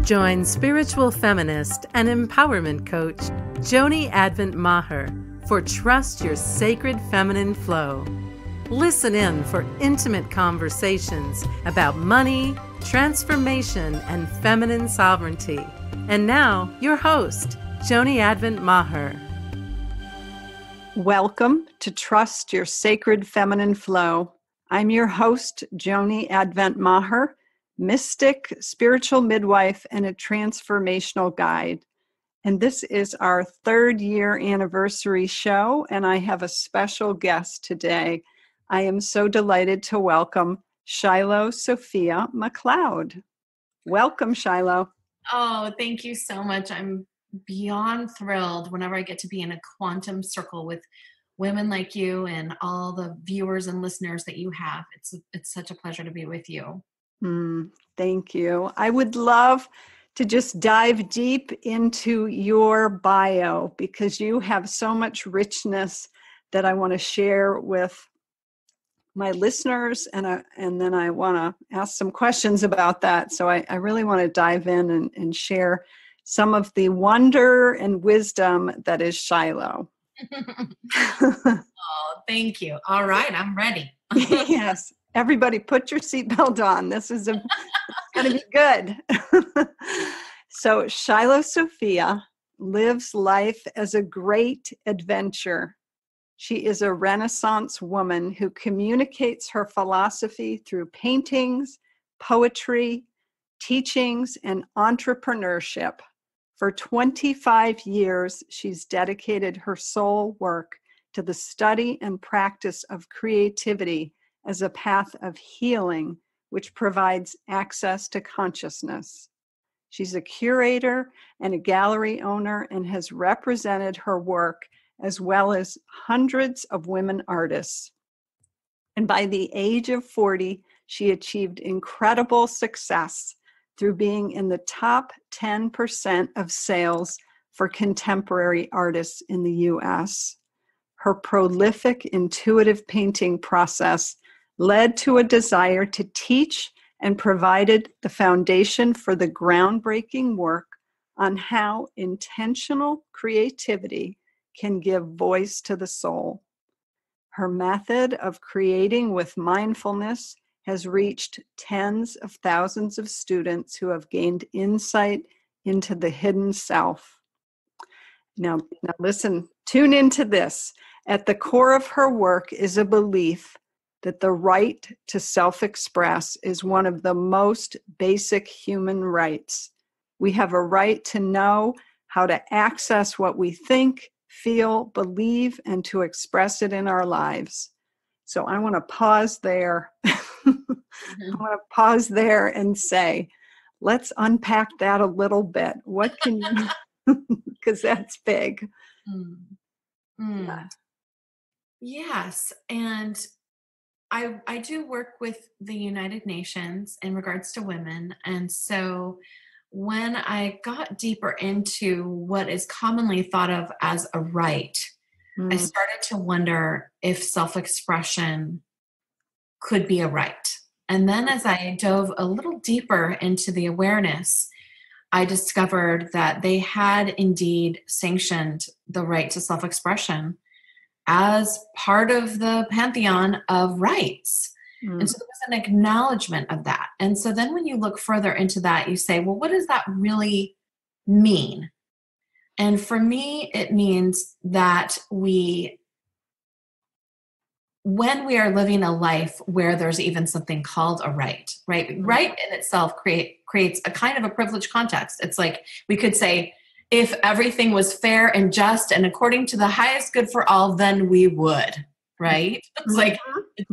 Join spiritual feminist and empowerment coach Joni Advent Maher for Trust Your Sacred Feminine Flow. Listen in for intimate conversations about money, transformation, and feminine sovereignty. And now, your host, Joni Advent Maher. Welcome to Trust Your Sacred Feminine Flow. I'm your host, Joni Advent Maher, mystic, spiritual midwife, and a transformational guide. And this is our 3rd year anniversary show, and I have a special guest today. I am so delighted to welcome Shiloh Sophia McCloud. Welcome, Shiloh. Oh, thank you so much. I'm beyond thrilled whenever I get to be in a quantum circle with women like you and all the viewers and listeners that you have. It's such a pleasure to be with you. Thank you. I would love to just dive deep into your bio because you have so much richness that I want to share with my listeners, and then I want to ask some questions about that. So I really want to dive in and share some of the wonder and wisdom that is Shiloh. Oh, thank you. All right, I'm ready. Yes. Everybody put your seatbelt on. This is going to be good. So Shiloh Sophia lives life as a great adventure. She is a Renaissance woman who communicates her philosophy through paintings, poetry, teachings, and entrepreneurship. For 25 years, she's dedicated her soul work to the study and practice of creativity as a path of healing, which provides access to consciousness. She's a curator and a gallery owner and has represented her work as well as hundreds of women artists. And by the age of 40, she achieved incredible success through being in the top 10% of sales for contemporary artists in the U.S. Her prolific intuitive painting process led to a desire to teach and provided the foundation for the groundbreaking work on how intentional creativity can give voice to the soul. Her method of creating with mindfulness has reached tens of thousands of students who have gained insight into the hidden self. Now listen, tune into this. At the core of her work is a belief that the right to self-express is one of the most basic human rights. We have a right to know how to access what we think, feel, believe, and to express it in our lives. So I want to pause there. I want to pause there and say, let's unpack that a little bit. What can you, because that's big. Yeah. Yes. And I do work with the United Nations in regards to women. And so when I got deeper into what is commonly thought of as a right, I started to wonder if self-expression could be a right. And then as I dove a little deeper into the awareness, I discovered that they had indeed sanctioned the right to self-expression as part of the pantheon of rights. And so there was an acknowledgement of that. And so then when you look further into that, you say, well, what does that really mean? And for me, it means that when we are living a life where there's even something called a right? Right in itself creates a kind of a privileged context. It's like we could say, if everything was fair and just and according to the highest good for all, then we would, right? It's like it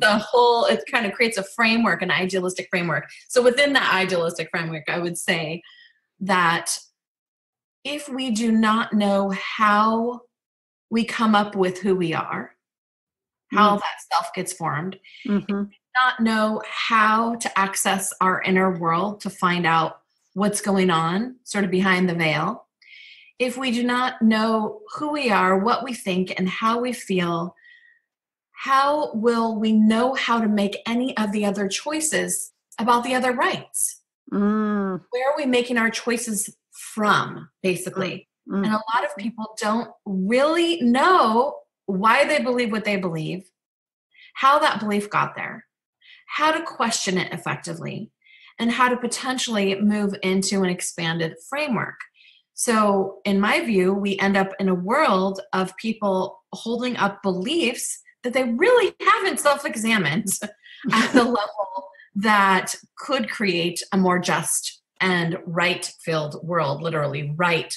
kind of creates a framework, an idealistic framework. So within that idealistic framework, I would say that if we do not know how we come up with who we are, how that self gets formed, if we do not know how to access our inner world to find out what's going on sort of behind the veil, if we do not know who we are, what we think, and how we feel, how will we know how to make any of the other choices about the other rights? Mm, Where are we making our choices from, basically? mm, And a lot of people don't really know why they believe what they believe, how that belief got there, how to question it effectively, and how to potentially move into an expanded framework. So, in my view, we end up in a world of people holding up beliefs that they really haven't self examined at the level that could create a more just and right filled world, literally right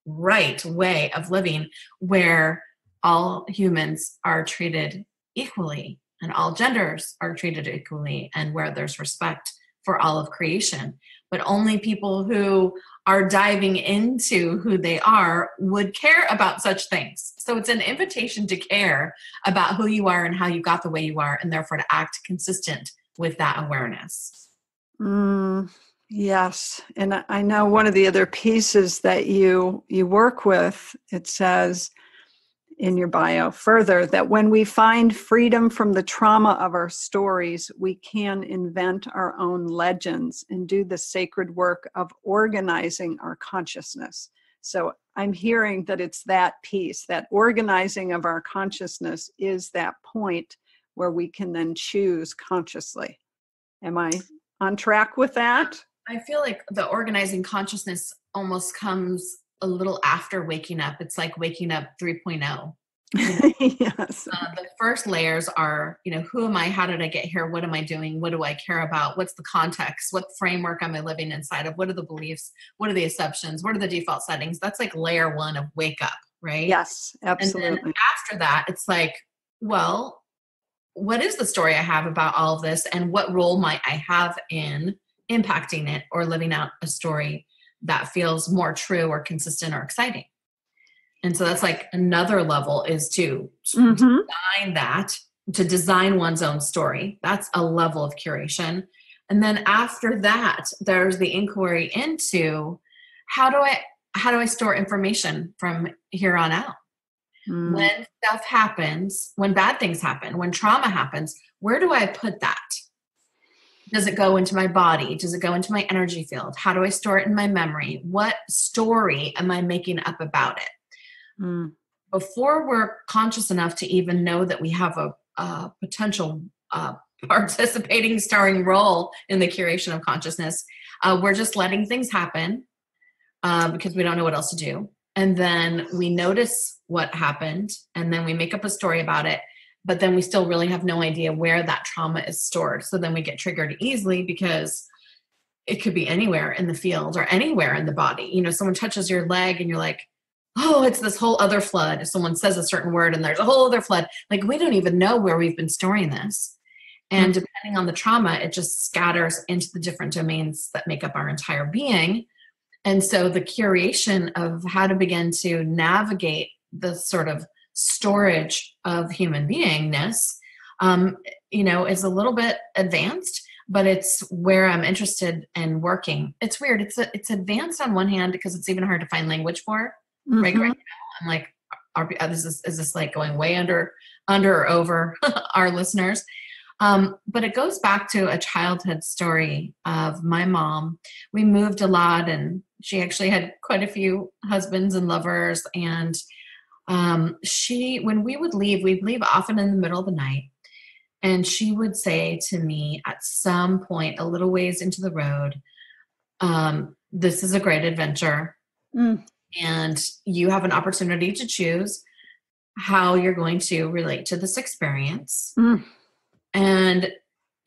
way of living, where all humans are treated equally and all genders are treated equally, and where there's respect for all of creation. But only people who are diving into who they are would care about such things. So it's an invitation to care about who you are and how you got the way you are, and therefore to act consistent with that awareness. yes. And I know one of the other pieces that you work with, it says in your bio further that when we find freedom from the trauma of our stories, we can invent our own legends and do the sacred work of organizing our consciousness. So I'm hearing that it's that piece, that organizing of our consciousness is that point where we can then choose consciously. Am I on track with that? I feel like the organizing consciousness almost comes a little after waking up. It's like waking up 3.0. Yes. The first layers are, who am I? How did I get here? What am I doing? What do I care about? What's the context? What framework am I living inside of? What are the beliefs? What are the assumptions? What are the default settings? That's like layer one of wake up, right? Yes, absolutely. And then after that, it's like, well, what is the story I have about all of this? And what role might I have in impacting it or living out a story that feels more true or consistent or exciting? And so that's like another level, is to design that, to design one's own story. That's a level of curation. And then after that, there's the inquiry into how do I store information from here on out? When stuff happens, when bad things happen, when trauma happens, where do I put that? Does it go into my body? Does it go into my energy field? How do I store it in my memory? What story am I making up about it? Before we're conscious enough to even know that we have a potential participating, starring role in the curation of consciousness, we're just letting things happen because we don't know what else to do. And then we notice what happened, and then we make up a story about it, but then we still really have no idea where that trauma is stored. So then we get triggered easily because it could be anywhere in the field or anywhere in the body. Someone touches your leg and you're like, oh, it's this whole other flood. If someone says a certain word and there's a whole other flood, like we don't even know where we've been storing this. And depending on the trauma, it just scatters into the different domains that make up our entire being. And so the curation of how to begin to navigate the sort of storage of human beingness, is a little bit advanced, but it's where I'm interested in working. It's weird. It's advanced on one hand because it's even hard to find language for. Right now, I'm like, is this like going way under or over our listeners? But it goes back to a childhood story of my mom. We moved a lot, and she actually had quite a few husbands and lovers. And when we would leave, we'd leave often in the middle of the night. And she would say to me at some point, a little ways into the road, this is a great adventure. And you have an opportunity to choose how you're going to relate to this experience. And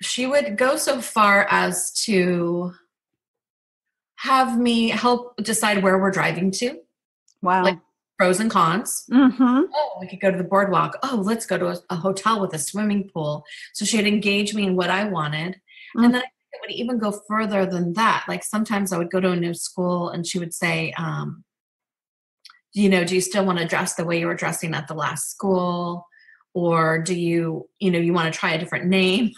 she would go so far as to have me help decide where we're driving to. Wow. Like pros and cons. Oh, we could go to the boardwalk. Oh, let's go to a hotel with a swimming pool. So she would engage me in what I wanted. And then it would even go further than that. Like sometimes I would go to a new school and she would say, do you still want to dress the way you were dressing at the last school? Or do you want to try a different name?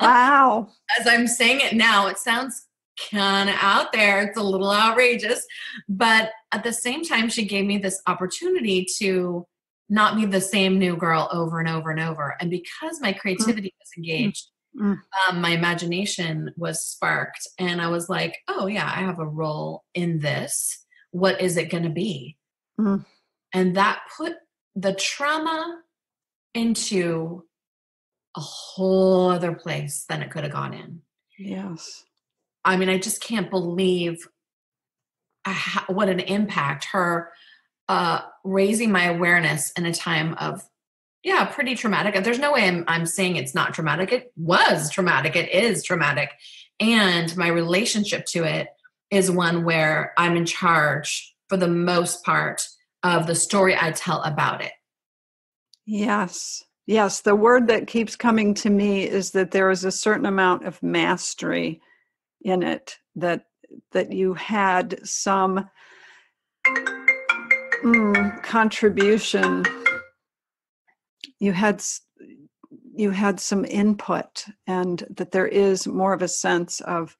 Wow. As I'm saying it now, it sounds kind of out there. It's a little outrageous. But at the same time, she gave me this opportunity to not be the same new girl over and over and over. And because my creativity was engaged, Mm. My imagination was sparked, and I was like, oh yeah, I have a role in this. What is it going to be? Mm. And that put the trauma into a whole other place than it could have gone in. Yes. I mean, I just can't believe what an impact her raising my awareness in a time of, yeah, pretty traumatic. There's no way I'm saying it's not traumatic. It was traumatic. It is traumatic. And my relationship to it is one where I'm in charge for the most part of the story I tell about it. Yes. Yes. The word that keeps coming to me is that there is a certain amount of mastery in it, that you had some contribution. You had some input, and that there is more of a sense of,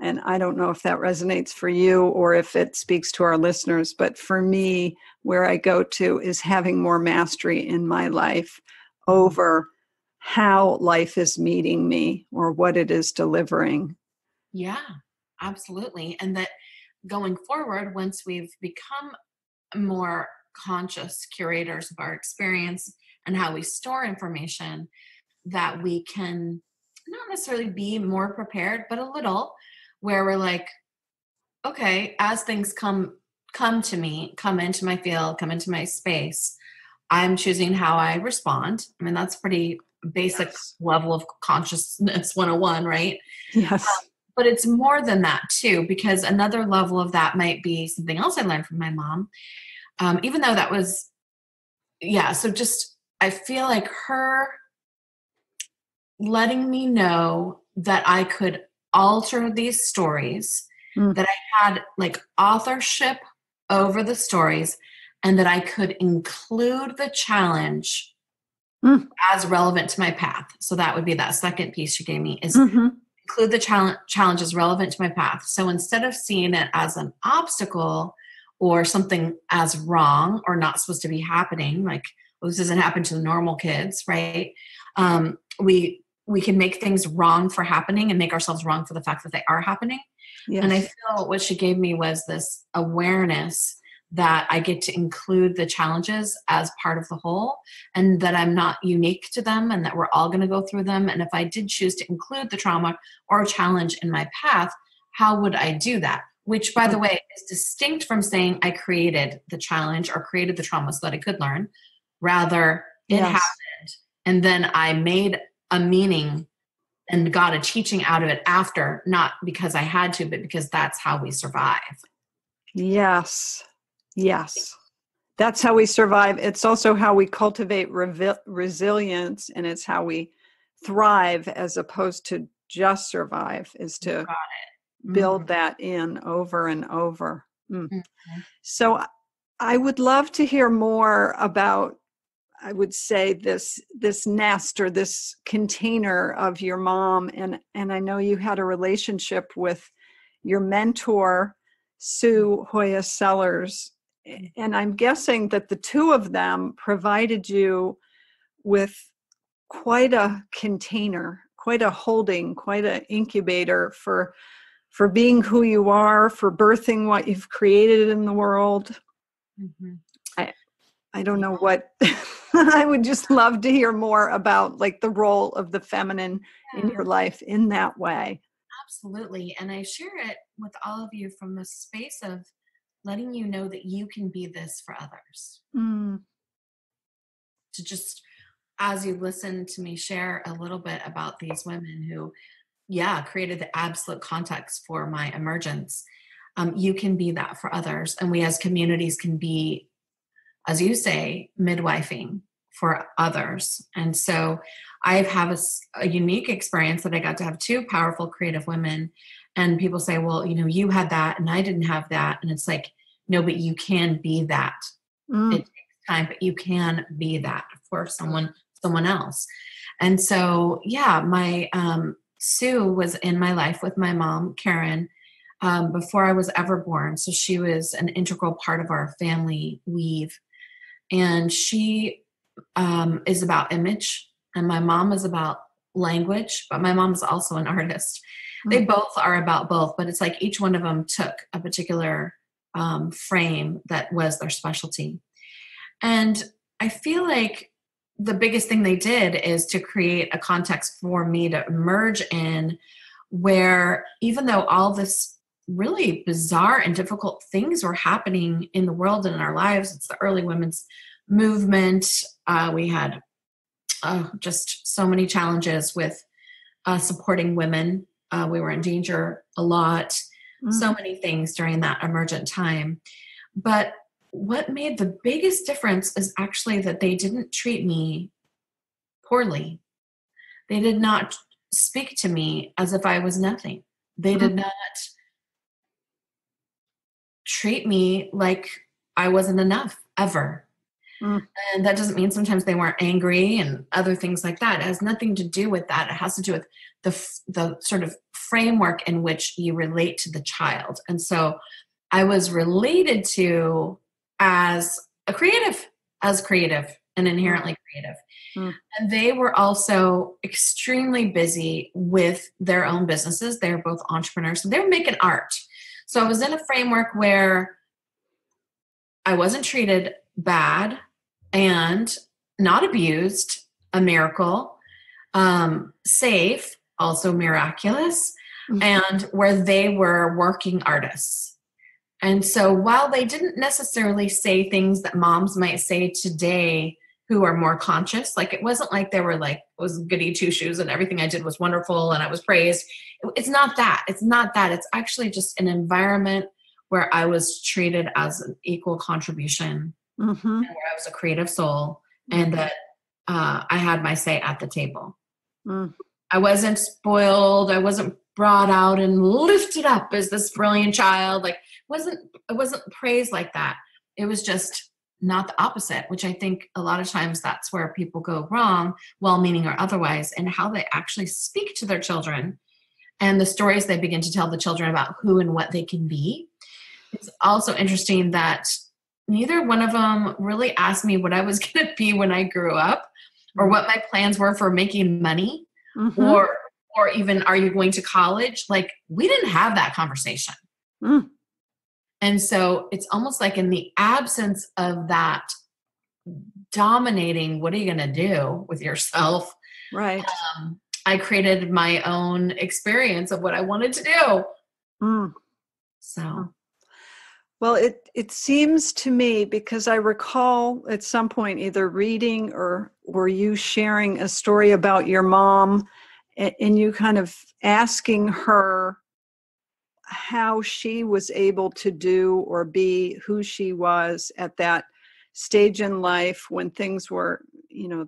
and I don't know if that resonates for you or if it speaks to our listeners, but for me, where I go to is having more mastery in my life over how life is meeting me or what it is delivering. Yeah, absolutely. And that going forward, once we've become more conscious curators of our experience and how we store information, that we can not necessarily be more prepared, but a little, where we're like, okay, as things come to me, come into my field, come into my space, I'm choosing how I respond. I mean, that's pretty basic level of consciousness 101, right? Yes. But it's more than that too, because another level of that might be something else I learned from my mom. Even though that was, so just, I feel like her letting me know that I could alter these stories, that I had like authorship over the stories, and that I could include the challenge as relevant to my path. So that would be that second piece she gave me, is include the challenges relevant to my path. So instead of seeing it as an obstacle or something as wrong or not supposed to be happening, like, well, this doesn't happen to the normal kids, right? We can make things wrong for happening and make ourselves wrong for the fact that they are happening. Yes. And I feel what she gave me was this awareness that I get to include the challenges as part of the whole, and that I'm not unique to them, and that we're all going to go through them. And if I did choose to include the trauma or a challenge in my path, how would I do that? Which, by the way, is distinct from saying I created the challenge or created the trauma so that I could learn. Rather, it happened, and then I made a meaning and got a teaching out of it after, not because I had to, but because that's how we survive. Yes. Yes. That's how we survive. It's also how we cultivate resilience, and it's how we thrive as opposed to just survive, is to build that in over and over. So I would love to hear more about, I would say, this nest or this container of your mom. And I know you had a relationship with your mentor, Sue Hoya Sellars. And I'm guessing that the two of them provided you with quite a container, quite a holding, quite an incubator for being who you are, for birthing what you've created in the world. I don't know what I would just love to hear more about, like, the role of the feminine in your life in that way. Absolutely. And I share it with all of you from the space of letting you know that you can be this for others. To just, as you listen to me share a little bit about these women who, created the absolute context for my emergence, you can be that for others. And we as communities can be, as you say, midwifing for others. And so I have a unique experience that I got to have two powerful creative women. And people say, well, you had that and I didn't have that. And it's like, no, but you can be that. It takes time, but you can be that for someone else. And so, my Sue was in my life with my mom, Caron, before I was ever born. So she was an integral part of our family weave. And she is about image, and my mom is about language, but my mom's also an artist. They both are about both, but it's like each one of them took a particular frame that was their specialty. And I feel like the biggest thing they did is to create a context for me to emerge in, where even though all this really bizarre and difficult things were happening in the world and in our lives, it's the early women's movement. We had just so many challenges with supporting women. We were in danger a lot, so many things during that emergent time. But what made the biggest difference is actually that they didn't treat me poorly. They did not speak to me as if I was nothing. They did not treat me like I wasn't enough, ever. And that doesn't mean sometimes they weren't angry and other things like that. It has nothing to do with that. It has to do with the sort of framework in which you relate to the child. And so I was related to as creative and inherently creative. And they were also extremely busy with their own businesses. They're both entrepreneurs. So they were making art. So I was in a framework where I wasn't treated bad and not abused, a miracle, safe, also miraculous, and where they were working artists. And so while they didn't necessarily say things that moms might say today who are more conscious, like it wasn't like they were like, it was goody two shoes and everything I did was wonderful and I was praised. It's not that. It's not that. It's actually just an environment where I was treated as an equal contribution, and where I was a creative soul, and that I had my say at the table. I wasn't spoiled. I wasn't brought out and lifted up as this brilliant child. Like it wasn't praised like that. It was just not the opposite, which I think a lot of times that's where people go wrong, well-meaning or otherwise, and how they actually speak to their children and the stories they begin to tell the children about who and what they can be. It's also interesting that neither one of them really asked me what I was going to be when I grew up, or what my plans were for making money, or even, are you going to college? Like, we didn't have that conversation. And so it's almost like in the absence of that dominating, what are you going to do with yourself? Right. I created my own experience of what I wanted to do. So. Well, it seems to me, because I recall at some point either reading or were you sharing a story about your mom, and you kind of asking her how she was able to do or be who she was at that stage in life when things were,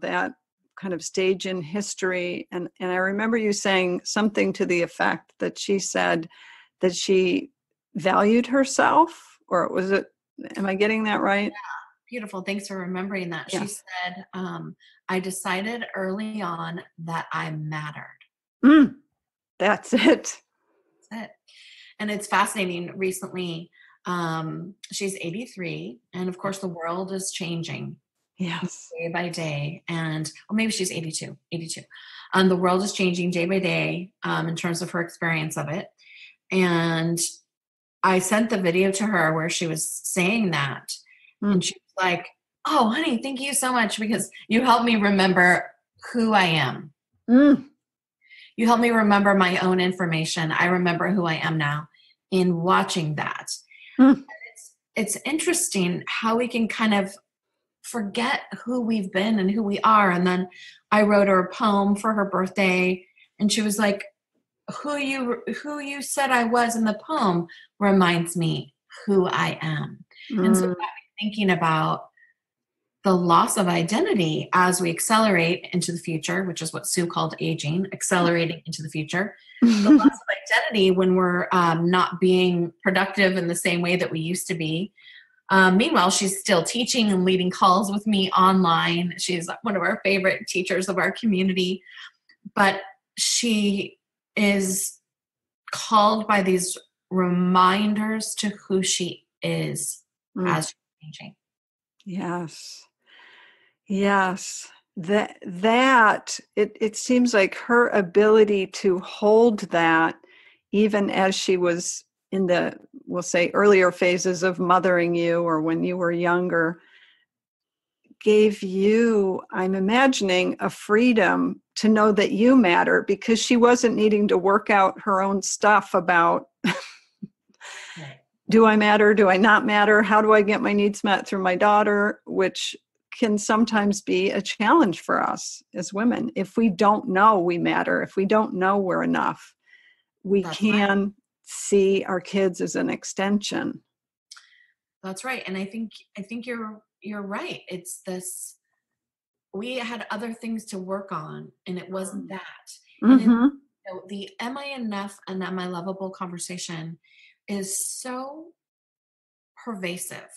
that kind of stage in history. And I remember you saying something to the effect that she said that she valued herself, or was it, am I getting that right? Yeah, beautiful. Thanks for remembering that. Yeah. She said, I decided early on that I mattered. That's it. That's it. And it's fascinating. Recently, she's 83, and of course the world is changing. Yes. Day by day. And maybe she's 82. The world is changing day by day in terms of her experience of it. And I sent the video to her where she was saying that. And she was like, oh, honey, thank you so much, because you helped me remember who I am. You helped me remember my own information. I remember who I am now in watching that. It's interesting how we can kind of forget who we've been and who we are. And then I wrote her a poem for her birthday, and she was like, who you said I was in the poem reminds me who I am. And so it got me thinking about the loss of identity as we accelerate into the future, which is what Sue called aging, accelerating into the future. The loss of identity when we're not being productive in the same way that we used to be. Meanwhile, she's still teaching and leading calls with me online. She's one of our favorite teachers of our community. But she is called by these reminders to who she is as she's changing. Yes. it seems like her ability to hold that, even as she was in the, we'll say, earlier phases of mothering you or when you were younger, gave you, I'm imagining, a freedom to know that you matter, because she wasn't needing to work out her own stuff about, Right. do I matter? Do I not matter? How do I get my needs met through my daughter? Which can sometimes be a challenge for us as women. If we don't know we matter, if we don't know we're enough, we That's can right. see our kids as an extension. That's right. And I think you're right. It's this, we had other things to work on, and it wasn't that. And in, Mm-hmm. the am I enough and am I lovable conversation is so pervasive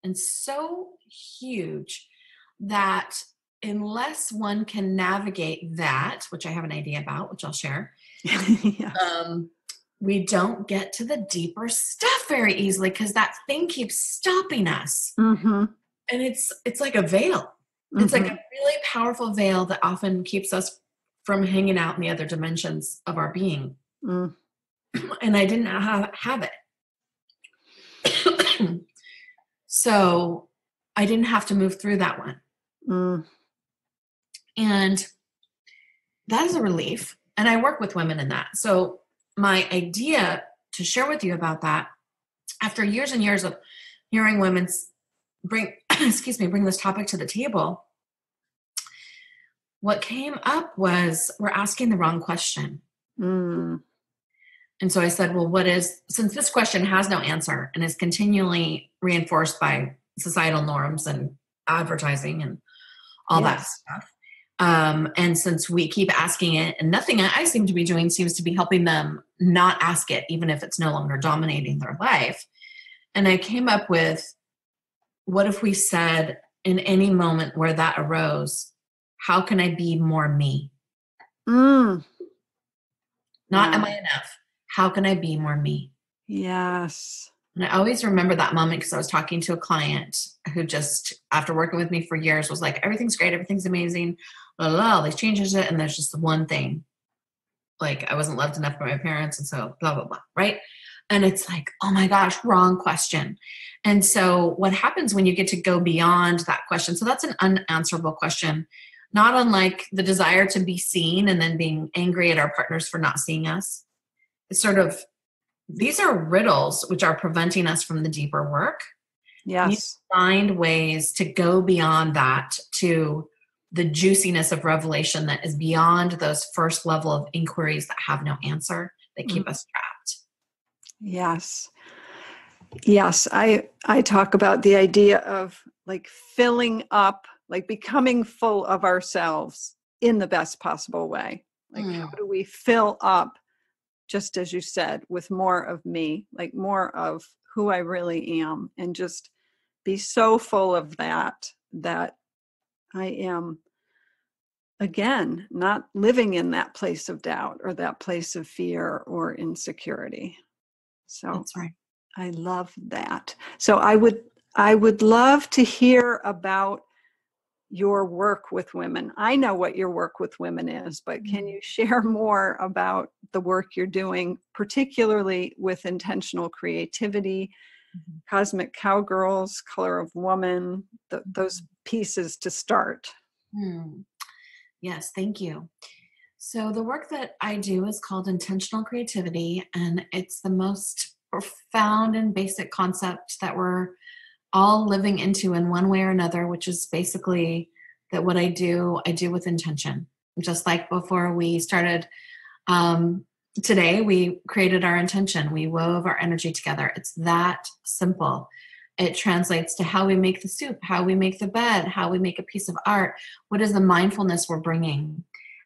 and so huge that unless one can navigate that, which I have an idea about, which I'll share, Yes. we don't get to the deeper stuff very easily, because that thing keeps stopping us. Mm-hmm. And it's like a veil. It's like Mm-hmm. a really powerful veil that often keeps us from hanging out in the other dimensions of our being. Mm. And I didn't have it. So I didn't have to move through that one. Mm. And that is a relief. And I work with women in that. So my idea to share with you about that, after years and years of hearing women bring this topic to the table, what came up was, we're asking the wrong question. Mm. And so I said, well, since this question has no answer and is continually reinforced by societal norms and advertising and all that stuff, and since we keep asking it, and nothing I seem to be doing seems to be helping them not ask it, even if it's no longer dominating their life. And I came up with, what if we said, in any moment where that arose, how can I be more me? Mm. Not Wow. am I enough? How can I be more me? Yes. And I always remember that moment, because I was talking to a client who just, after working with me for years, was like, everything's great, everything's amazing, blah, blah, blah, all these changes, and there's just the one thing, like, I wasn't loved enough by my parents, and so blah, blah, blah, right? And it's like, oh my gosh, wrong question. And so what happens when you get to go beyond that question? So that's an unanswerable question, not unlike the desire to be seen and then being angry at our partners for not seeing us. It's sort of, these are riddles which are preventing us from the deeper work. Yes. We need to find ways to go beyond that to the juiciness of revelation that is beyond those first level of inquiries that have no answer, that keep us trapped. Yes. Yes. I talk about the idea of like filling up, like becoming full of ourselves in the best possible way. Like, how do we fill up, just as you said, with more of me, like more of who I really am, and just be so full of that I am, again, not living in that place of doubt or that place of fear or insecurity. So That's right. I love that. So I would love to hear about your work with women. I know what your work with women is, but can you share more about the work you're doing, particularly with intentional creativity, cosmic cowgirls, color of woman, those pieces to start? Yes, thank you. So the work that I do is called intentional creativity, and it's the most profound and basic concept that we're all living into in one way or another, which is basically that what I do with intention. Just like before we started today, we created our intention. We wove our energy together. It's that simple. It translates to how we make the soup, how we make the bed, how we make a piece of art. What is the mindfulness we're bringing?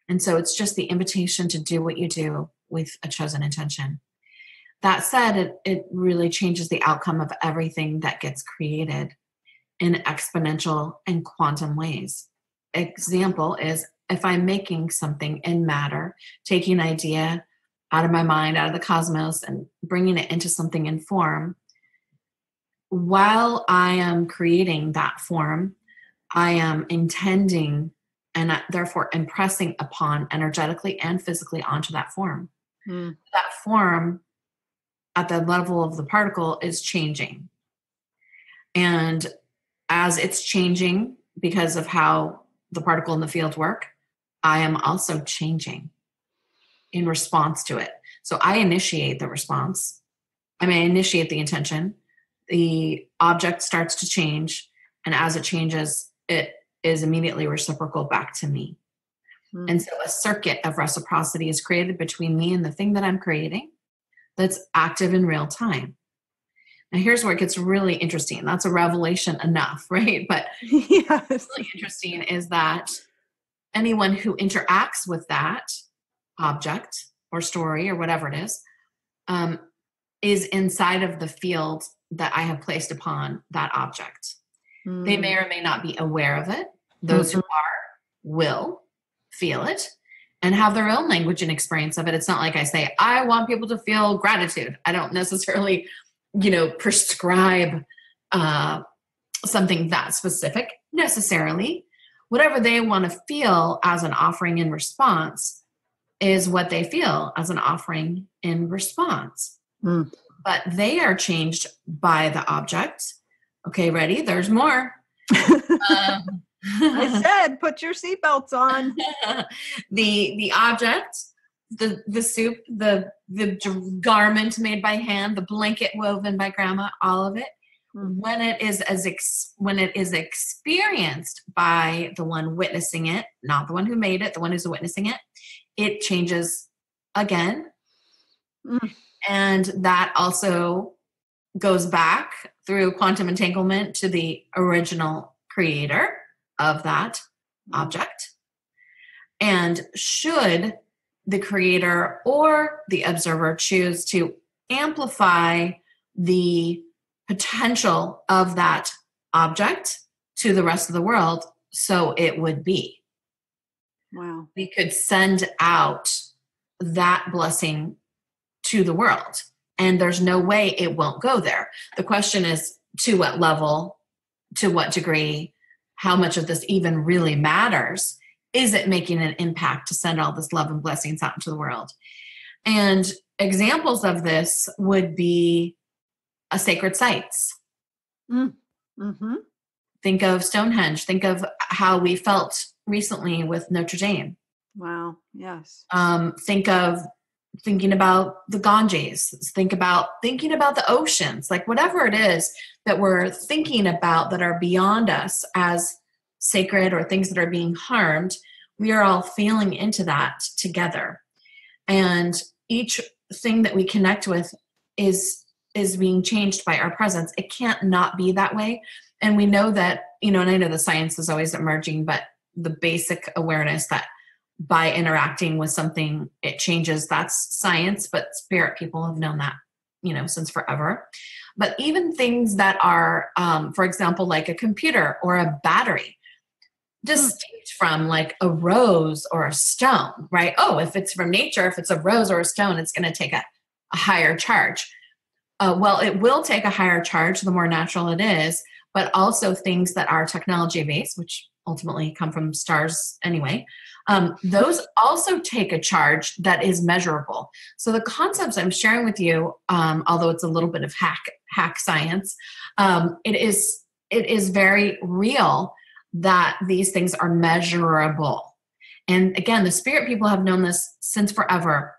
And so it's just the invitation to do what you do with a chosen intention. That said, it really changes the outcome of everything that gets created in exponential and quantum ways. Example is, if I'm making something in matter, taking an idea out of my mind, out of the cosmos, and bringing it into something in form, while I am creating that form, I am intending and therefore impressing upon energetically and physically onto that form. That form at the level of the particle is changing. And as it's changing because of how the particle and the field work, I am also changing in response to it. So I initiate the response. I initiate the intention. The object starts to change. And as it changes, it is immediately reciprocal back to me. And so a circuit of reciprocity is created between me and the thing that I'm creating that's active in real time. Now here's where it gets really interesting. That's a revelation enough, right? But Yes. what's really interesting is that anyone who interacts with that object or story or whatever it is inside of the field that I have placed upon that object. They may or may not be aware of it. Those who are will feel it and have their own language and experience of it. It's not like I say, I want people to feel gratitude. I don't necessarily, prescribe something that specific necessarily. Whatever they want to feel as an offering in response is what they feel as an offering in response. But they are changed by the object. Okay, ready? There's more. I said, put your seatbelts on. The object, the soup, the garment made by hand, the blanket woven by grandma, all of it. When it is experienced by the one witnessing it, not the one who made it, the one who's witnessing it, it changes again. And that also goes back through quantum entanglement to the original creator of that object. And should the creator or the observer choose to amplify the potential of that object to the rest of the world, so it would be. Wow. We could send out that blessing to the world, and there's no way it won't go there. The question is, to what level, to what degree, how much of this even really matters? Is it making an impact to send all this love and blessings out into the world? And examples of this would be sacred sites. Think of Stonehenge. Think of how we felt recently with Notre Dame. Wow. Yes. Thinking about the Ganges. Thinking about the oceans. Like whatever it is that we're thinking about that are beyond us as sacred or things that are being harmed, we are all feeling into that together. And each thing that we connect with is being changed by our presence. It can't not be that way. And we know that, and I know the science is always emerging, but the basic awareness that by interacting with something, it changes, that's science, but spirit people have known that, since forever. But even things that are, for example, like a computer or a battery, distinct from like a rose or a stone, right? Oh, if it's from nature, if it's a rose or a stone, it's going to take a higher charge. Well, it will take a higher charge the more natural it is, but also things that are technology based, which ultimately come from stars anyway, those also take a charge that is measurable. So the concepts I'm sharing with you, although it's a little bit of hack science, it is very real that these things are measurable. And again, the spirit people have known this since forever.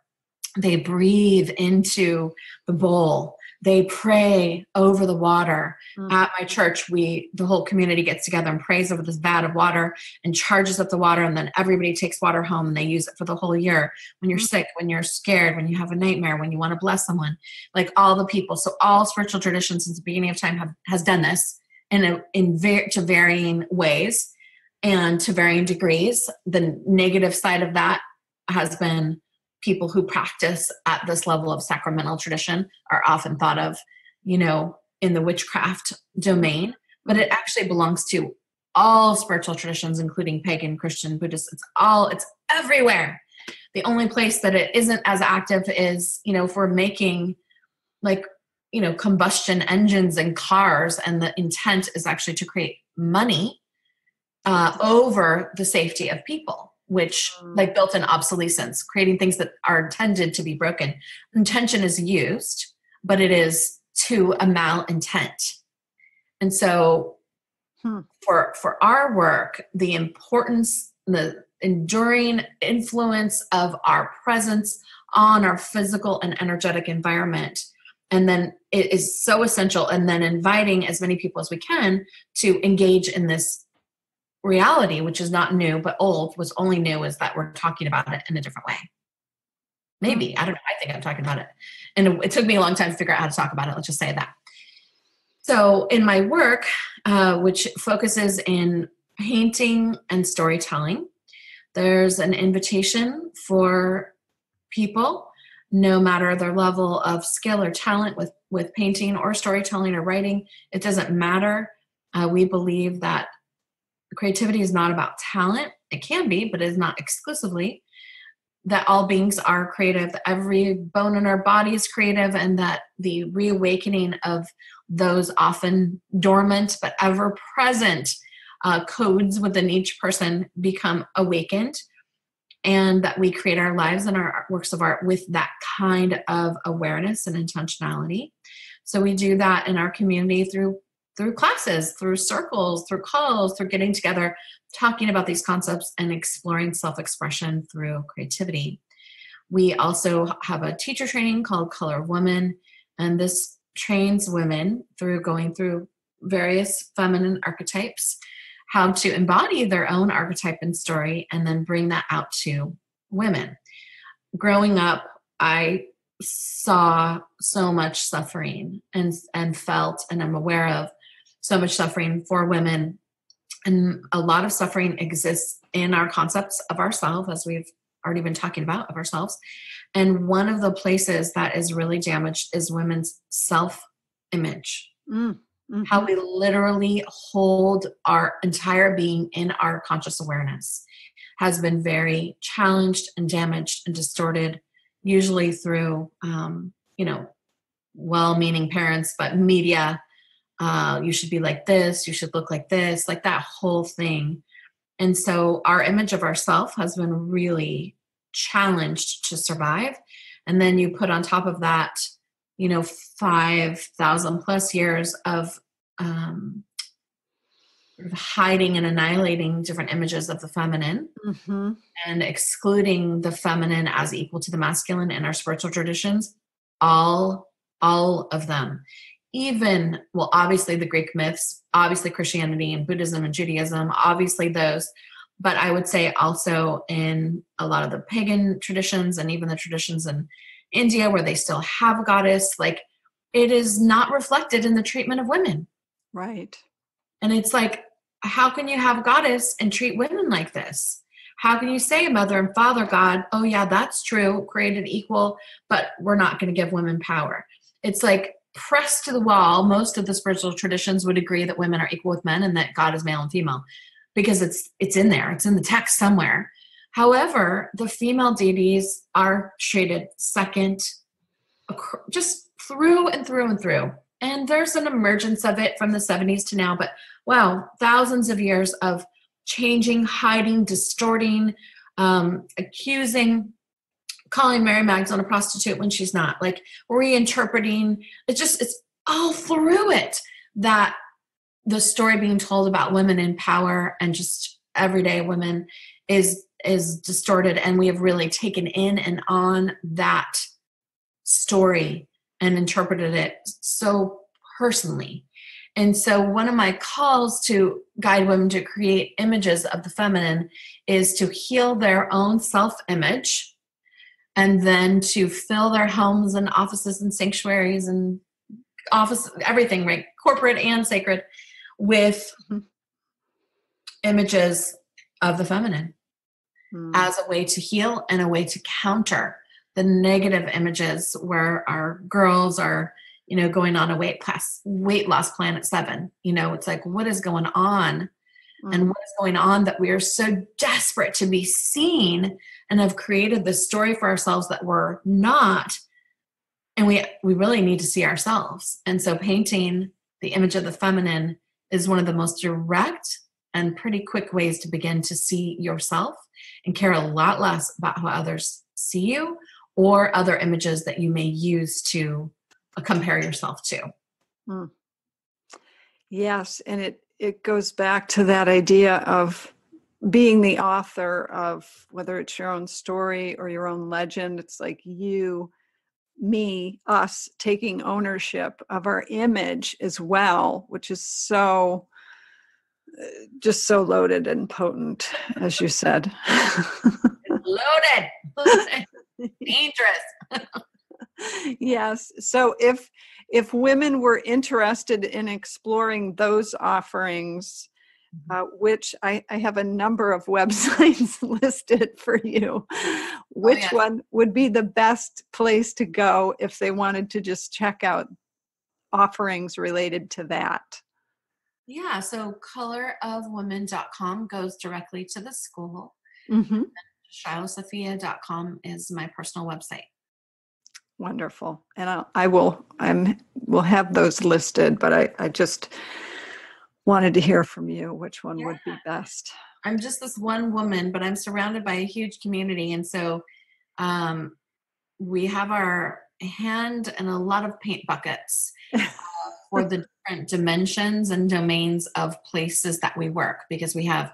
They breathe into the bowl. They pray over the water. At my church, the whole community gets together and prays over this vat of water and charges up the water. And then everybody takes water home and they use it for the whole year. When you're sick, when you're scared, when you have a nightmare, when you want to bless someone, like all the people. So all spiritual traditions since the beginning of time has done this to varying ways and to varying degrees. The negative side of that has been people who practice at this level of sacramental tradition are often thought of, in the witchcraft domain, but it actually belongs to all spiritual traditions, including pagan, Christian, Buddhist. It's everywhere. The only place that it isn't as active is, if we're making combustion engines and cars, and the intent is actually to create money, over the safety of people, which like built-in obsolescence, creating things that are intended to be broken. Intention is used, but it is to a malintent. And so for our work, the importance, the enduring influence of our presence on our physical and energetic environment, and then it is so essential, and then inviting as many people as we can to engage in this reality, which is not new, but old. What's only new is that we're talking about it in a different way. Maybe, I don't know, I think I'm talking about it. And it took me a long time to figure out how to talk about it. Let's just say that. So in my work, which focuses in painting and storytelling, there's an invitation for people, no matter their level of skill or talent with painting or storytelling or writing. It doesn't matter. We believe that creativity is not about talent. It can be, but it is not exclusively. That all beings are creative. Every bone in our body is creative, and that the reawakening of those often dormant but ever present codes within each person become awakened, and that we create our lives and our works of art with that kind of awareness and intentionality. So we do that in our community through classes, through circles, through calls, through getting together, talking about these concepts and exploring self-expression through creativity. We also have a teacher training called Color of Woman, and this trains women through going through various feminine archetypes, how to embody their own archetype and story, and then bring that out to women. Growing up, I saw so much suffering and felt, and I'm aware of so much suffering for women. And a lot of suffering exists in our concepts of ourselves, as we've already been talking about, of ourselves. And one of the places that is really damaged is women's self-image. Mm-hmm. How we literally hold our entire being in our conscious awareness has been very challenged and damaged and distorted, usually through, well-meaning parents, but media. You should be like this, you should look like this, like that whole thing. And so our image of ourself has been really challenged to survive. And then you put on top of that, 5,000 plus years of hiding and annihilating different images of the feminine, and excluding the feminine as equal to the masculine in our spiritual traditions, all of them. Even, well, obviously the Greek myths, obviously Christianity and Buddhism and Judaism, obviously those, but I would say also in a lot of the pagan traditions and even the traditions in India where they still have a goddess, like it is not reflected in the treatment of women. Right. And it's like, how can you have a goddess and treat women like this? How can you say mother and father God, oh yeah, that's true, created equal, but we're not going to give women power? It's like, pressed to the wall. Most of the spiritual traditions would agree that women are equal with men and that God is male and female, because it's in there. It's in the text somewhere. However, the female deities are treated second, just through and through and through. And there's an emergence of it from the 70s to now, but wow, thousands of years of changing, hiding, distorting, accusing, calling Mary Magdalene a prostitute when she's not, like reinterpreting. It's all through it that the story being told about women in power and just everyday women is distorted. And we have really taken in and on that story and interpreted it so personally. And so one of my calls to guide women to create images of the feminine is to heal their own self-image, and then to fill their homes and offices and sanctuaries and everything, right? Corporate and sacred, with images of the feminine as a way to heal and a way to counter the negative images where our girls are, going on a weight loss plan at 7. It's like, what is going on? And what is going on that we are so desperate to be seen and have created this story for ourselves that we're not. And we really need to see ourselves. And so painting the image of the feminine is one of the most direct and pretty quick ways to begin to see yourself and care a lot less about how others see you or other images that you may use to compare yourself to. Mm. Yes, and it goes back to that idea of being the author of whether it's your own story or your own legend. It's like you, me, us taking ownership of our image as well, which is so just so loaded and potent, as you said. Loaded. Dangerous. Yes. So if women were interested in exploring those offerings, which I have a number of websites listed for you, which one would be the best place to go if they wanted to just check out offerings related to that? Yeah, so colorofwomen.com goes directly to the school. Mm-hmm. ShilohSophia.com is my personal website. Wonderful. And we'll have those listed, but I just wanted to hear from you which one would be best. I'm just this one woman, but I'm surrounded by a huge community. And so we have our hand and a lot of paint buckets for the different dimensions and domains of places that we work, because we have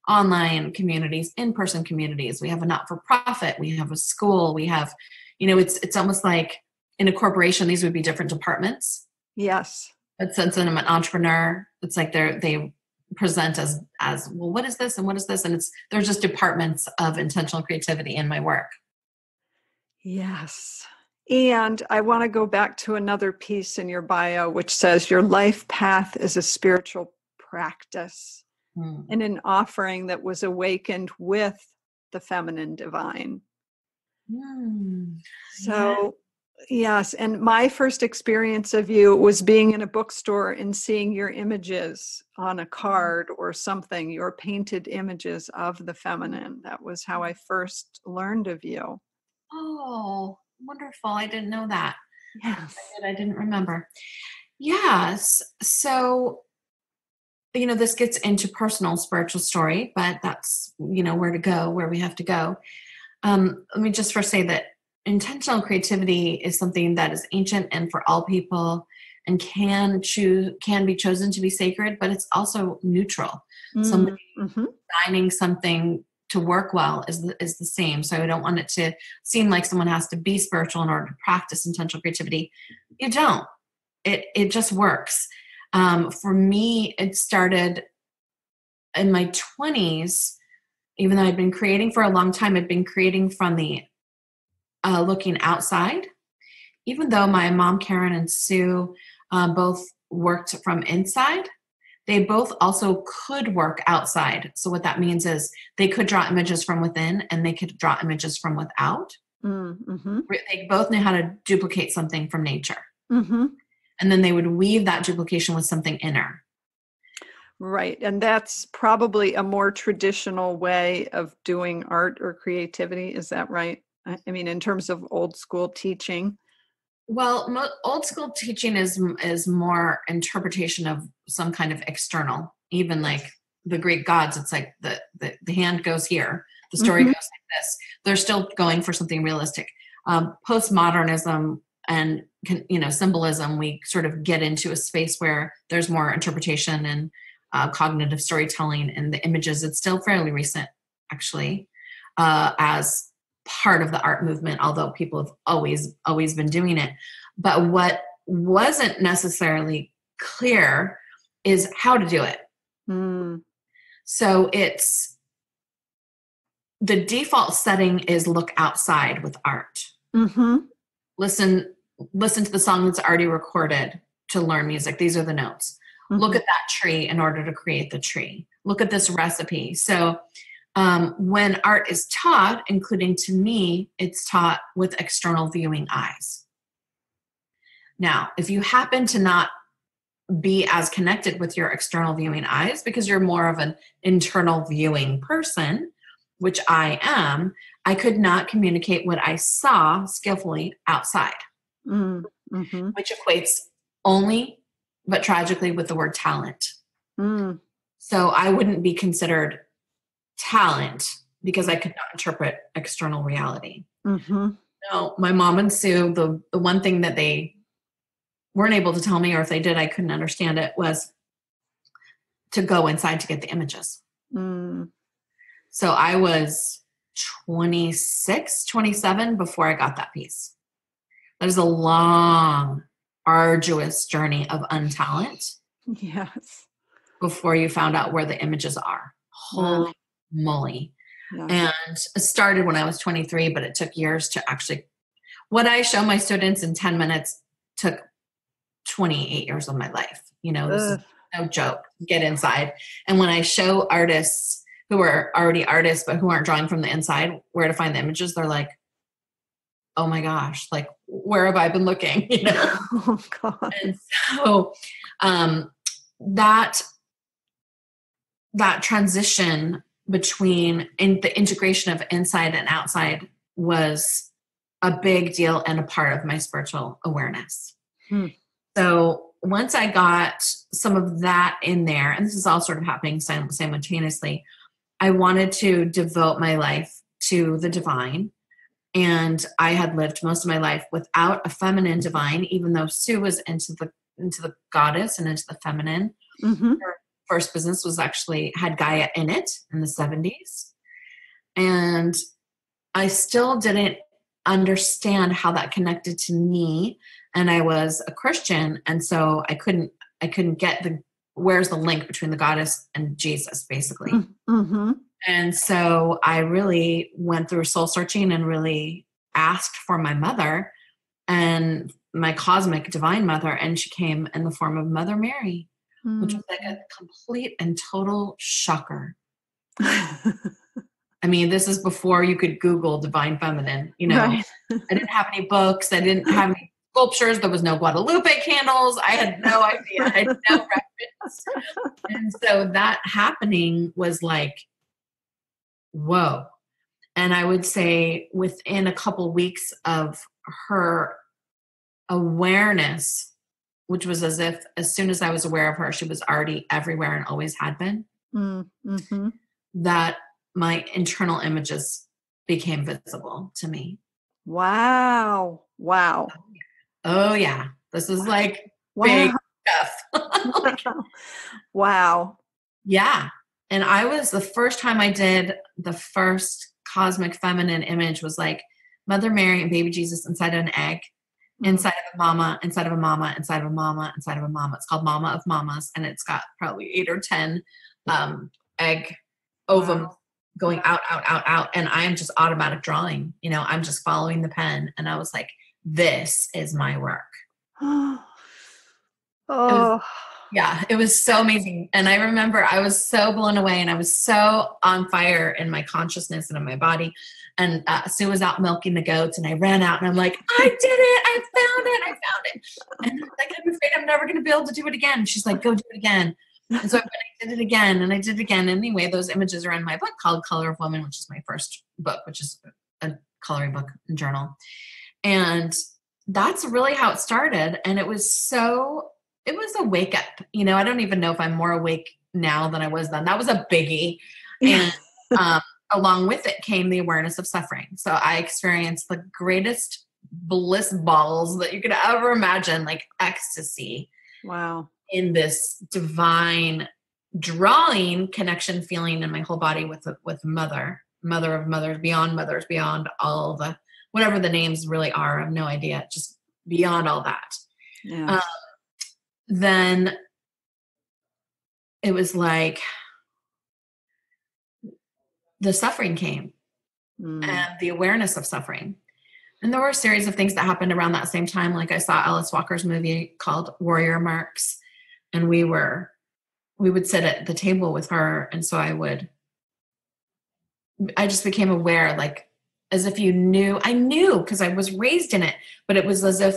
online communities, in-person communities, we have a not-for-profit, we have a school, we have, it's almost like in a corporation, these would be different departments. Yes. But since I'm an entrepreneur, it's like they present as well, what is this and what is this? And there's just departments of intentional creativity in my work. Yes. And I want to go back to another piece in your bio, which says your life path is a spiritual practice and an offering that was awakened with the feminine divine. So, yes. And my first experience of you was being in a bookstore and seeing your images on a card or something, your painted images of the feminine. That was how I first learned of you. Oh, wonderful. I didn't know that. Yes. I didn't remember. Yes. So, this gets into personal spiritual story, but that's, where we have to go. Let me just first say that intentional creativity is something that is ancient and for all people and can be chosen to be sacred, but it's also neutral. Somebody designing something to work well is the same. So I don't want it to seem like someone has to be spiritual in order to practice intentional creativity. You don't. It just works. For me, it started in my 20s. Even though I'd been creating for a long time, I'd been creating from the looking outside. Even though my mom, Caron, and Sue both worked from inside, they both also could work outside. So what that means is they could draw images from within and they could draw images from without. Mm-hmm. They both knew how to duplicate something from nature. Mm-hmm. And then they would weave that duplication with something inner. Right. And that's probably a more traditional way of doing art or creativity. Is that right? I mean, in terms of old school teaching. Well, old school teaching is more interpretation of some kind of external, even like the Greek gods. It's like the hand goes here, the story goes like this. They're still going for something realistic. Postmodernism and symbolism, we sort of get into a space where there's more interpretation and cognitive storytelling and the images. It's still fairly recent, actually, as part of the art movement, although people have always been doing it. But what wasn't necessarily clear is how to do it. So it's the default setting is look outside with art. Listen to the song that's already recorded to learn music. These are the notes. Look at that tree in order to create the tree. Look at this recipe. So when art is taught, including to me, it's taught with external viewing eyes. Now, if you happen to not be as connected with your external viewing eyes because you're more of an internal viewing person, which I am, I could not communicate what I saw skillfully outside, which equates only, but tragically, with the word talent. So I wouldn't be considered talent because I could not interpret external reality. Mm-hmm. No, my mom and Sue, the one thing that they weren't able to tell me, or if they did, I couldn't understand it, was to go inside to get the images. Mm. So I was 26, 27 before I got that piece. That is a long, arduous journey of untalent Yes. before you found out where the images are. Wow. Holy moly. Yeah. And it started when I was 23, but it took years to actually, what I show my students in 10 minutes took 28 years of my life. This is no joke. Get inside. And when I show artists who are already artists, but who aren't drawing from the inside, where to find the images, they're like, oh my gosh, like, where have I been looking? Oh God. And so that transition between the integration of inside and outside was a big deal and a part of my spiritual awareness. So once I got some of that in there, and this is all sort of happening simultaneously, I wanted to devote my life to the divine. And I had lived most of my life without a feminine divine, even though Sue was into the goddess and into the feminine. Mm-hmm. Her first business had Gaia in it in the 70s. And I still didn't understand how that connected to me. And I was a Christian. And so I couldn't get where's the link between the goddess and Jesus, basically. Mm-hmm. And so I really went through soul searching and really asked for my mother and my cosmic divine mother. And she came in the form of Mother Mary, which was like a complete and total shocker. I mean, this is before you could Google divine feminine, Right. I didn't have any books. I didn't have any sculptures. There was no Guadalupe candles. I had no idea. I had no reference. And so that happening was like, whoa. And I would say within a couple weeks of her awareness, which was as soon as I was aware of her, she was already everywhere and always had been, mm-hmm. that my internal images became visible to me. Wow. Oh yeah. This is like big stuff. Wow. Yeah. And I was the first time I did the first cosmic feminine image was like Mother Mary and baby Jesus inside of an egg, inside of a mama, inside of a mama, inside of a mama, inside of a mama. It's called Mama of Mamas. And it's got probably 8 or 10 egg ovum going out. And I am just automatic drawing, I'm just following the pen. And I was like, this is my work. It was so amazing. And I remember I was so blown away and I was so on fire in my consciousness and in my body. And Sue was out milking the goats and I ran out and I'm like, I did it. I found it. And I'm like, I'm afraid I'm never going to be able to do it again. She's like, go do it again. And so I did it again and I did it again. Anyway, those images are in my book called Color of Woman, which is my first book, which is a coloring book and journal. And that's really how it started. And it was a wake up, I don't even know if I'm more awake now than I was then. That was a biggie. And along with it came the awareness of suffering. So I experienced the greatest bliss balls that you could ever imagine, like ecstasy. Wow. In this divine drawing connection feeling in my whole body with mother of mothers, beyond all the, whatever the names really are. I have no idea. Just beyond all that. Yeah. Then it was like the suffering came and the awareness of suffering. And there were a series of things that happened around that same time. Like I saw Alice Walker's movie called Warrior Marks, and we would sit at the table with her. And so I just became aware, like, as if I knew because I was raised in it, but it was as if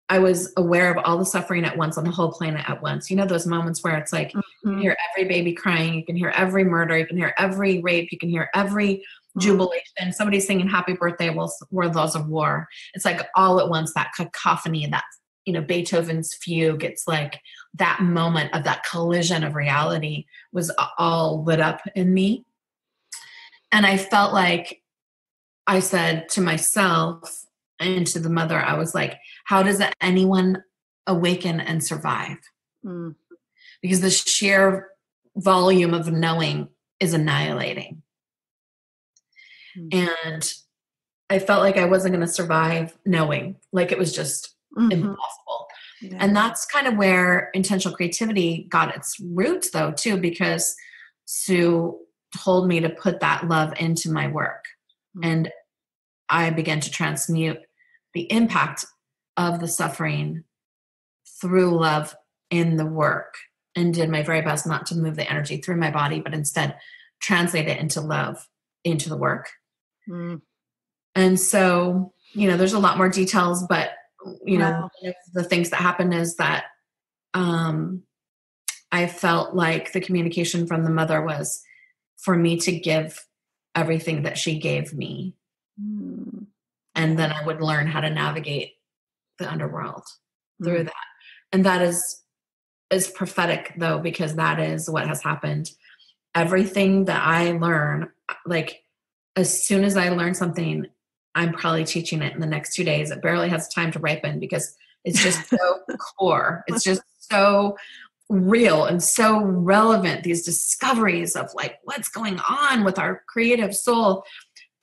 I was aware of all the suffering at once on the whole planet at once. Those moments where it's like, you can hear every baby crying, you can hear every murder, you can hear every rape, you can hear every jubilation, somebody singing happy birthday while there's a war. It's like all at once, that cacophony, that Beethoven's fugue. It's like that moment of that collision of reality was all lit up in me. And I felt like I said to myself and to the mother, I was like, how does anyone awaken and survive? Mm. Because the sheer volume of knowing is annihilating. Mm. And I felt like I wasn't going to survive knowing, like it was just impossible. Yeah. And that's kind of where intentional creativity got its roots, though, too, because Sue told me to put that love into my work. And I began to transmute the impact of the suffering through love in the work, and did my very best not to move the energy through my body, but instead translate it into love into the work. And so, there's a lot more details, but, Wow. one of the things that happened is that I felt like the communication from the mother was for me to give everything that she gave me. And then I would learn how to navigate the underworld through that. And that is prophetic, though, because that is what has happened. Everything that I learn, like as soon as I learn something, I'm probably teaching it in the next 2 days. It barely has time to ripen because it's just so core. It's just so real and so relevant. These discoveries of like what's going on with our creative soul.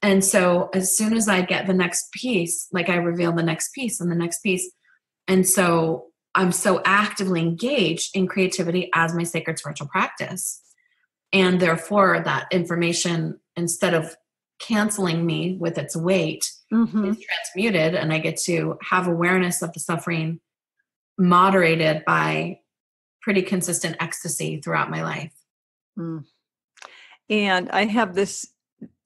And so as soon as I get the next piece, like I reveal the next piece and the next piece. And so I'm so actively engaged in creativity as my sacred spiritual practice. And therefore that information, instead of canceling me with its weight, is transmuted, and I get to have awareness of the suffering moderated by pretty consistent ecstasy throughout my life. And I have this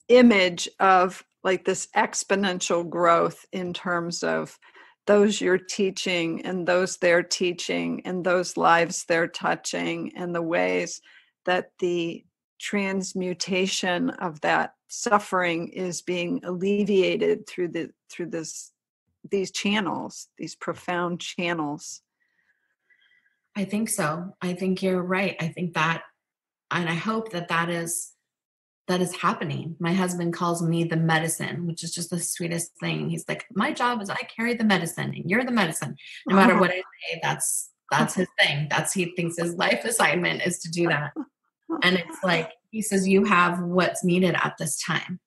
image of like this exponential growth in terms of those you're teaching and those they're teaching and those lives they're touching, and the ways that the transmutation of that suffering is being alleviated through these channels, these profound channels. I think so. I think you're right. I think that, and I hope that is happening. My husband calls me the medicine, which is just the sweetest thing. He's like, my job is I carry the medicine and you're the medicine. No matter what I say, that's his thing. He thinks his life assignment is to do that. And it's like, he says, you have what's needed at this time.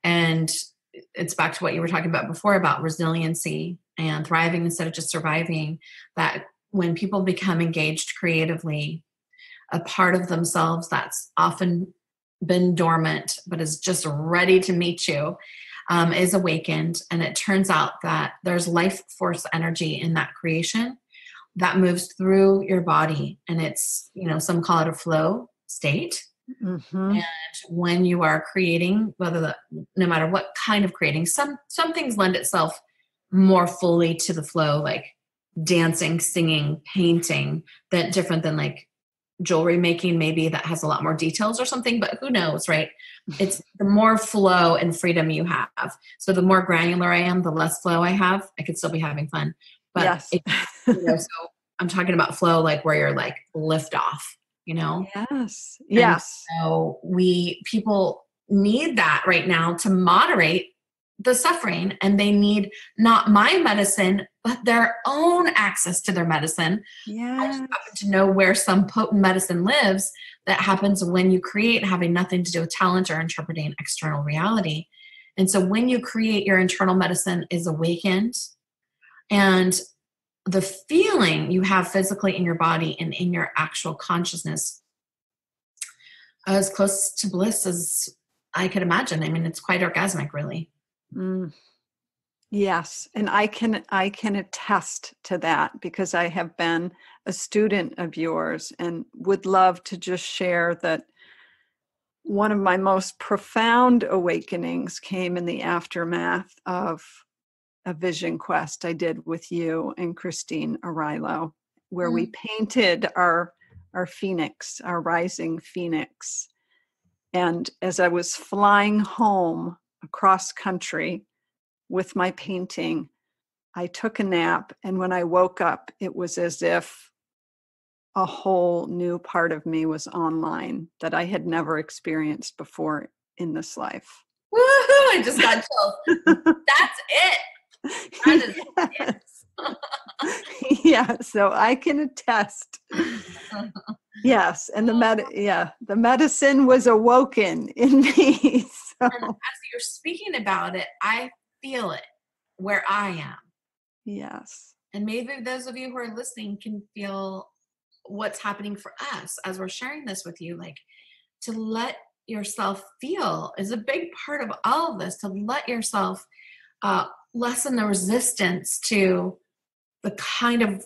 And it's back to what you were talking about before about resiliency and thriving instead of just surviving, that when people become engaged creatively, a part of themselves that's often been dormant but is just ready to meet you is awakened. And it turns out that there's life force energy in that creation that moves through your body, and it's, some call it a flow state. And when you are creating, no matter what kind of creating, some things lend itself more fully to the flow, like dancing, singing, painting, that different than like jewelry making, maybe that has a lot more details or something, but who knows, right? It's the more flow and freedom you have. So the more granular I am, the less flow I have. I could still be having fun, but yes. So I'm talking about flow, like where you're like lift off, Yes. And so people need that right now to moderate the suffering, and they need not my medicine, but their own access to their medicine. I just happen to know where some potent medicine lives that happens when you create, having nothing to do with talent or interpreting external reality. And so when you create, your internal medicine is awakened, and the feeling you have physically in your body and in your actual consciousness as close to bliss as I could imagine. I mean, it's quite orgasmic, really. Yes. And I can attest to that, because I have been a student of yours and would love to just share that one of my most profound awakenings came in the aftermath of a vision quest I did with you and Christine Arilo, where we painted our phoenix, our rising phoenix. And as I was flying home across country with my painting, I took a nap, and when I woke up, it was as if a whole new part of me was online that I had never experienced before in this life. Woohoo! I just got chills. That's it. That is it. Yeah, so I can attest. Yes, and the medicine was awoken in me. So. And as you're speaking about it, I feel it where I am. Yes. And maybe those of you who are listening can feel what's happening for us as we're sharing this with you. Like, to let yourself feel is a big part of all of this, to let yourself lessen the resistance to the kind of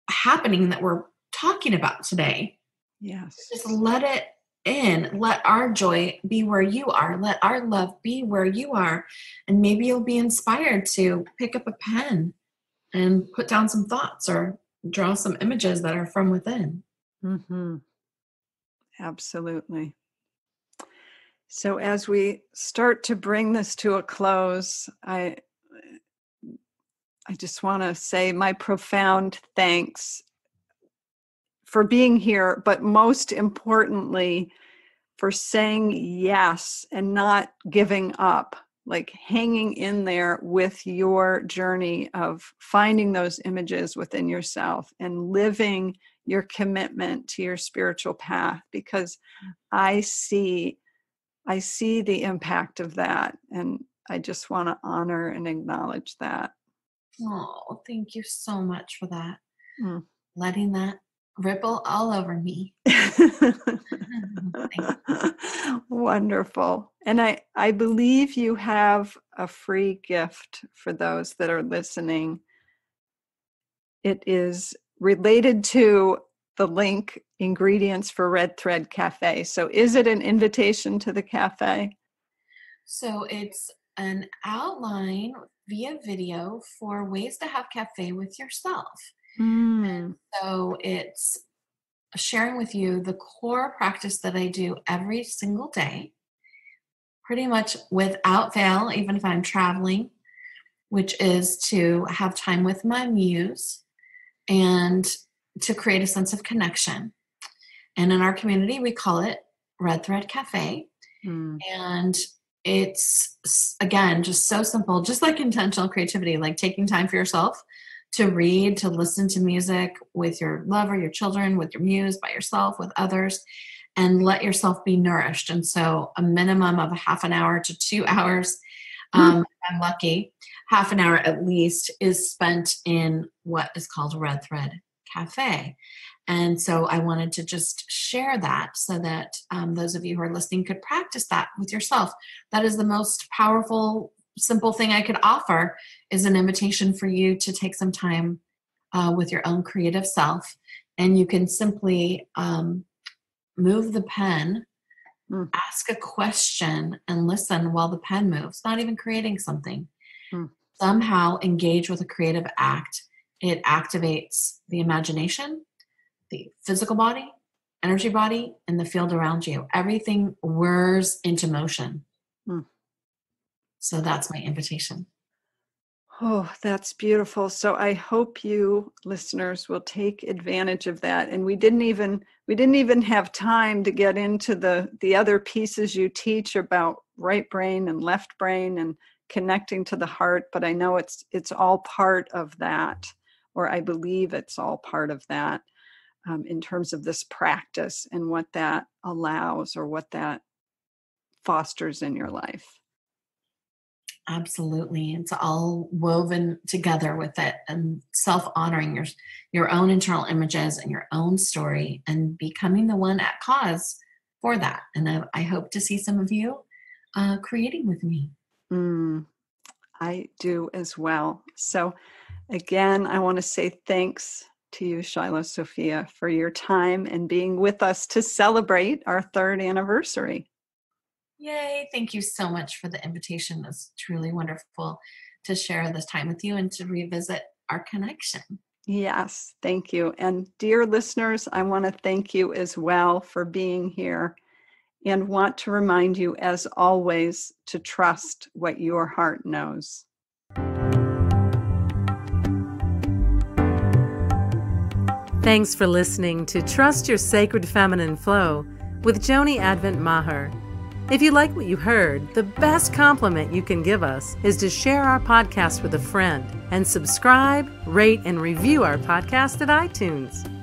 happening that we're talking about today. Yes. Just let it in. Let our joy be where you are. Let our love be where you are. And maybe you'll be inspired to pick up a pen and put down some thoughts or draw some images that are from within. Mm-hmm. Absolutely. So as we start to bring this to a close, I just want to say my profound thanks for being here, but most importantly, for saying yes and not giving up, like hanging in there with your journey of finding those images within yourself and living your commitment to your spiritual path, because I see the impact of that, and I just want to honor and acknowledge that. Oh, thank you so much for that. Mm. Letting that ripple all over me. Wonderful. And I believe you have a free gift for those that are listening. It is related to the link ingredients for Red Thread Cafe. So is it an invitation to the cafe? So it's an outline via video for ways to have cafe with yourself. And so it's sharing with you the core practice that I do every single day, pretty much without fail, even if I'm traveling, which is to have time with my muse and to create a sense of connection. And in our community, we call it Red Thread Cafe. And it's, again, just so simple, just like intentional creativity, like taking time for yourself to read, to listen to music with your lover, your children, with your muse, by yourself, with others, and let yourself be nourished. And so a minimum of a half an hour to 2 hours, I'm lucky, half an hour at least, is spent in what is called Red Thread Cafe. And so I wanted to just share that so that those of you who are listening could practice that with yourself. That is the most powerful, simple thing I could offer, is an invitation for you to take some time with your own creative self. And you can simply move the pen, ask a question, and listen while the pen moves, not even creating something. Somehow engage with a creative act. It activates the imagination, the physical body, energy body, and the field around you. Everything whirs into motion. So that's my invitation. Oh, that's beautiful. So I hope you listeners will take advantage of that. And we didn't even have time to get into the other pieces you teach about right brain and left brain and connecting to the heart, but I know it's all part of that, or I believe it's all part of that, in terms of this practice and what that allows or what that fosters in your life. Absolutely. It's all woven together with it, and self-honoring your own internal images and your own story, and becoming the one at cause for that. And I hope to see some of you creating with me. I do as well. So again, I want to say thanks to you, Shiloh Sophia, for your time and being with us to celebrate our 3rd anniversary. Yay. Thank you so much for the invitation. It's truly wonderful to share this time with you and to revisit our connection. Yes, thank you. And dear listeners, I want to thank you as well for being here, and want to remind you, as always, to trust what your heart knows. Thanks for listening to Trust Your Sacred Feminine Flow with Joni Advent Maher. If you like what you heard, the best compliment you can give us is to share our podcast with a friend and subscribe, rate, and review our podcast at iTunes.